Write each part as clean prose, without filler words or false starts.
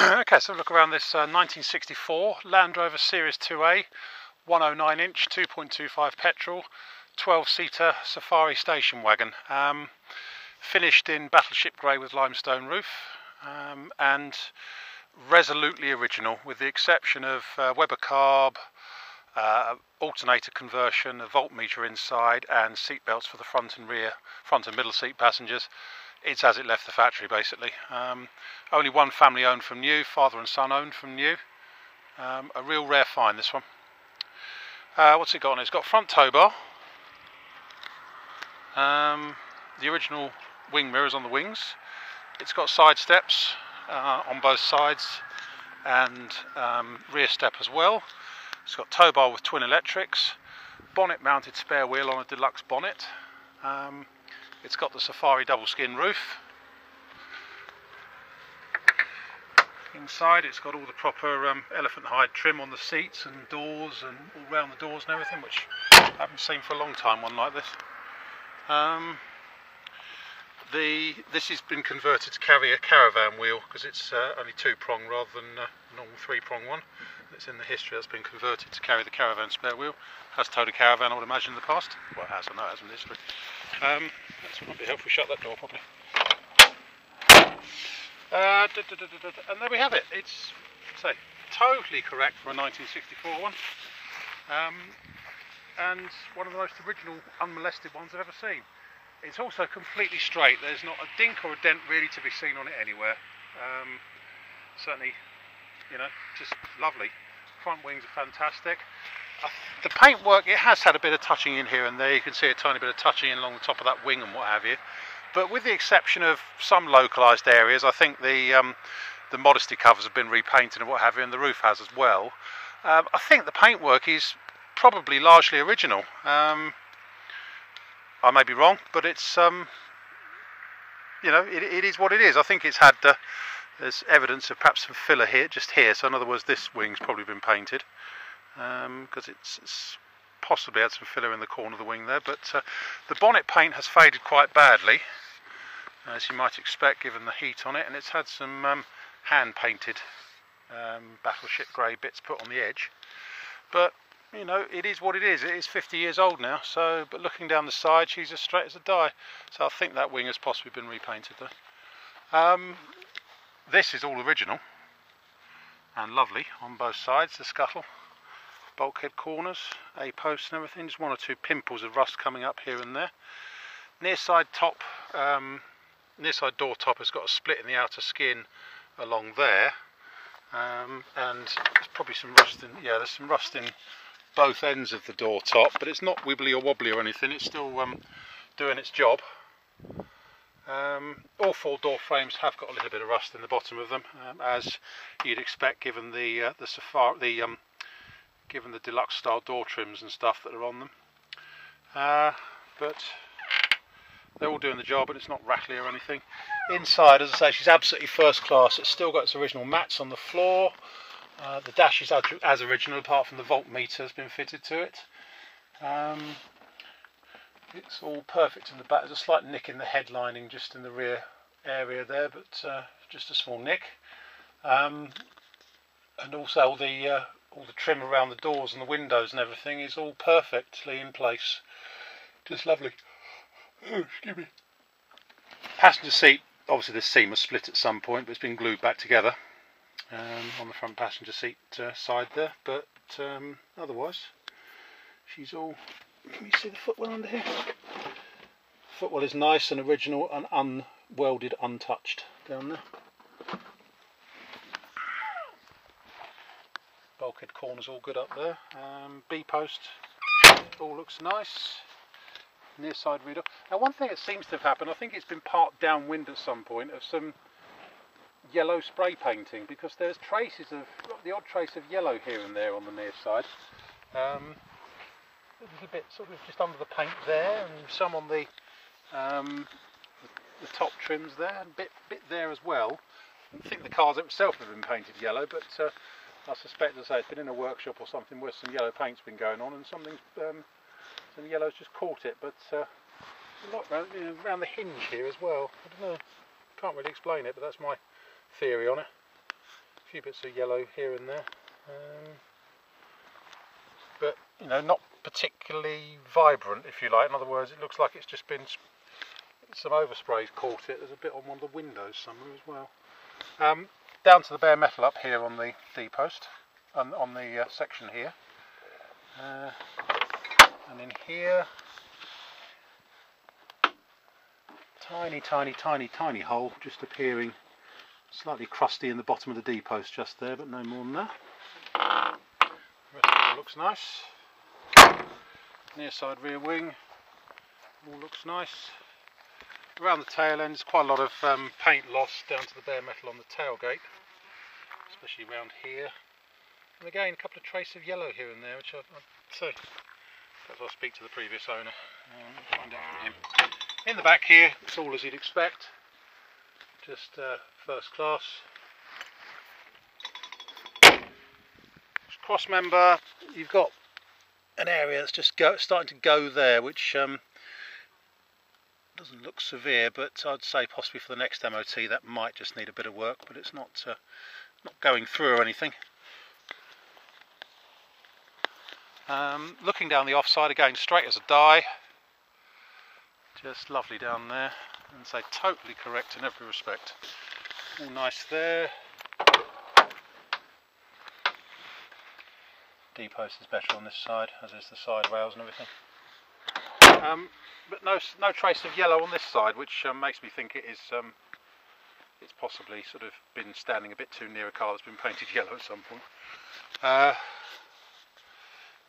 Okay, so look around this 1964 Land Rover Series 2A, 109 inch, 2.25 petrol, 12-seater safari station wagon. Finished in battleship grey with limestone roof, and resolutely original, with the exception of Weber carb, alternator conversion, a voltmeter inside, and seat belts for the front and middle seat passengers. It's as it left the factory, basically. Only one family owned from new, father and son owned from new. A real rare find, this one. What's it got on it? It's got front tow bar, the original wing mirrors on the wings. It's got side steps on both sides, and rear step as well. It's got tow bar with twin electrics, bonnet mounted spare wheel on a deluxe bonnet. It's got the safari double skin roof. Inside it's got all the proper elephant hide trim on the seats and doors and all round the doors and everything, which I haven't seen for a long time, one like this. This has been converted to carry a caravan wheel, because it's only 2-prong rather than a normal 3-prong one. It's in the history that's been converted to carry the caravan spare wheel. Has towed a caravan, I would imagine, in the past. Well, it has, I know it has in history. That might be helpful. Shut that door properly. And there we have it. It's, say, totally correct for a 1964 one, and one of the most original, unmolested ones I've ever seen. It's also completely straight. There's not a dink or a dent really to be seen on it anywhere. Certainly, you know, just lovely. Front wings are fantastic. The paintwork, it has had a bit of touching in here and there. You can see a tiny bit of touching in along the top of that wing and what have you. But with the exception of some localised areas, I think the modesty covers have been repainted and what have you, and the roof has as well. I think the paintwork is probably largely original. I may be wrong, but it's you know, it is what it is. I think it's had there's evidence of perhaps some filler here, just here. So in other words, this wing's probably been painted, because it's possibly had some filler in the corner of the wing there. But the bonnet paint has faded quite badly, as you might expect given the heat on it, and it's had some hand painted battleship grey bits put on the edge. But you know, it is what it is. It is 50 years old now, so, but looking down the side, she's as straight as a die. So I think that wing has possibly been repainted though. This is all original and lovely on both sides. The scuttle, bulkhead corners, A-posts and everything. Just 1 or 2 pimples of rust coming up here and there. Near side top, near side door top has got a split in the outer skin along there, and there's probably some rust in. Yeah, there's some rust in both ends of the door top, but it's not wibbly or wobbly or anything. It's still doing its job. All 4 door frames have got a little bit of rust in the bottom of them, as you'd expect given the given the deluxe style door trims and stuff that are on them. But they're all doing the job, and it's not rattly or anything. Inside, as I say, she's absolutely first class. It's still got its original mats on the floor. The dash is as original, apart from the voltmeter has been fitted to it. It's all perfect in the back. There's a slight nick in the headlining just in the rear area there, but just a small nick. And also all the trim around the doors and the windows and everything is all perfectly in place. Just lovely. Oh, excuse me. Passenger seat, obviously this seam was split at some point, but it's been glued back together on the front passenger seat side there. But otherwise, she's all. Can you see the footwell under here? Footwell is nice and original and unwelded, untouched down there. Bulkhead corners all good up there. B-post all looks nice. Near side rear door. Now, one thing that seems to have happened, I think it's been parked downwind at some point, of some yellow spray painting, because there's traces of the odd trace of yellow here and there on the near side. A little bit sort of just under the paint there, and some on the top trims there, and a bit there as well. I don't think the cars itself have been painted yellow, but I suspect, as I say, it's been in a workshop or something where some yellow paint's been going on, and something's some yellow's just caught it. But a lot around the hinge here as well. I don't know, can't really explain it, but that's my theory on it. few bits of yellow here and there, but you know, not particularly vibrant, if you like. In other words, it looks like it's just been some overspray's caught it. There's a bit on one of the windows somewhere as well. Down to the bare metal up here on the D-post, on the section here, and in here, tiny hole just appearing, slightly crusty in the bottom of the D-post just there, but no more than that. The rest of it all looks nice. Near side rear wing all looks nice. Around the tail end, there's quite a lot of paint loss down to the bare metal on the tailgate, especially around here. And again, a couple of traces of yellow here and there, which I'd say, perhaps I'll speak to the previous owner and find out from him. In the back here, it's all as you'd expect, just first class. Cross member, you've got an area that's just starting to go there, which doesn't look severe, but I'd say possibly for the next MOT that might just need a bit of work, but it's not going through or anything. Looking down the offside again, straight as a die, just lovely down there, and say totally correct in every respect. All nice there. D-post is better on this side, as is the side rails and everything. But no trace of yellow on this side, which makes me think it's possibly sort of been standing a bit too near a car that's been painted yellow at some point.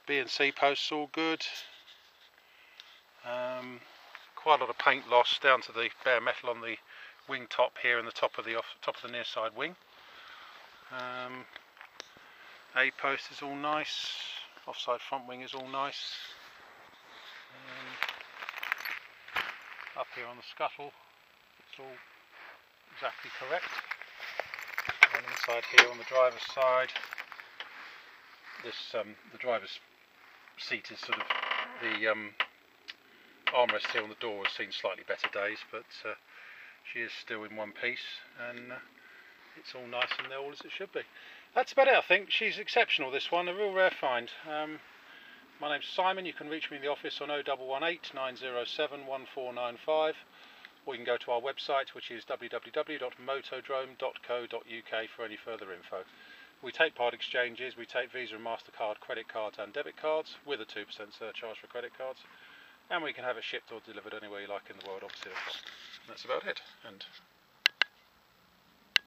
B and C posts all good. Quite a lot of paint loss down to the bare metal on the wing top here and the top of the near side wing. A post is all nice. Offside front wing is all nice. Up here on the scuttle, it's all exactly correct. And inside here on the driver's side, the driver's seat is sort of the armrest here on the door has seen slightly better days, but she is still in one piece, and it's all nice and there, all as it should be. That's about it, I think. She's exceptional, this one, a real rare find. My name's Simon. You can reach me in the office on 0118 907 1495, or you can go to our website, which is www.motodrome.co.uk for any further info. We take part exchanges, we take Visa and MasterCard credit cards and debit cards with a 2% surcharge for credit cards, and we can have it shipped or delivered anywhere you like in the world, obviously. That's about it. And